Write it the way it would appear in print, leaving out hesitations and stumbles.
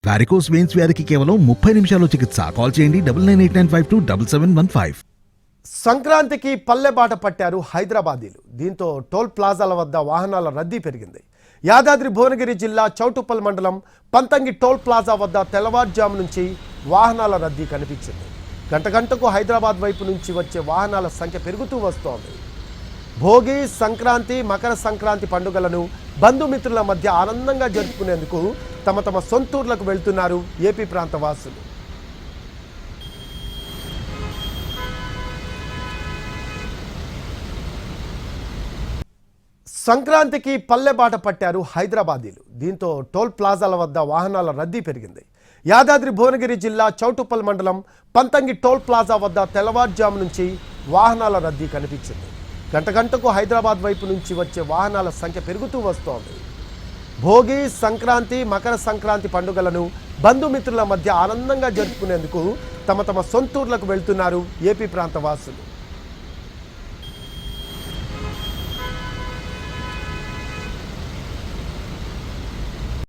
Varicose veins వ్యాధికి కేవలం 30 నిమిషాల్లో చికిత్స. కాల్ చేయండి 9989527715. సంక్రాంతికి పల్లెబాట పట్టారు హైదరాబాదీలు. దీంతో టోల్ ప్లాజాల వద్ద వాహనాల రద్దీ పెరిగింది. యాదాద్రి భువనగిరి జిల్లా చౌటుప్పల్ మండలం పంతంగి టోల్ ప్లాజా వద్ద తెల్లవారుజాము నుంచి వాహనాల రద్దీ కనిపించింది. గంటకు హైదరాబాద్ వైపు నుంచి వచ్చే వాహనాల సంఖ్య పెరుగుతూ వస్తోంది. భోగి, సంక్రాంతి, మకర సంక్రాంతి పండుగలను బంధుమిత్రుల మధ్య ఆనందంగా జరుపుకునేందుకు తమ సొంతూర్లకు వెళ్తున్నారు ఏపీ ప్రాంత వాసులు. సంక్రాంతికి పల్లెబాట పట్టారు హైదరాబాదీలు. దీంతో టోల్ ప్లాజాల వద్ద వాహనాల రద్దీ పెరిగింది. యాదాద్రి భువనగిరి జిల్లా చౌటుప్పల్ మండలం పంతంగి టోల్ ప్లాజా వద్ద తెల్లవారుజాము నుంచి వాహనాల రద్దీ కనిపించింది. గంటకు హైదరాబాద్ వైపు నుంచి వచ్చే వాహనాల సంఖ్య పెరుగుతూ వస్తోంది. భోగి, సంక్రాంతి, మకర సంక్రాంతి పండుగలను బంధుమిత్రుల మధ్య ఆనందంగా జరుపుకునేందుకు తమ సొంతూర్లకు వెళ్తున్నారు ఏపీ ప్రాంత వాసులు.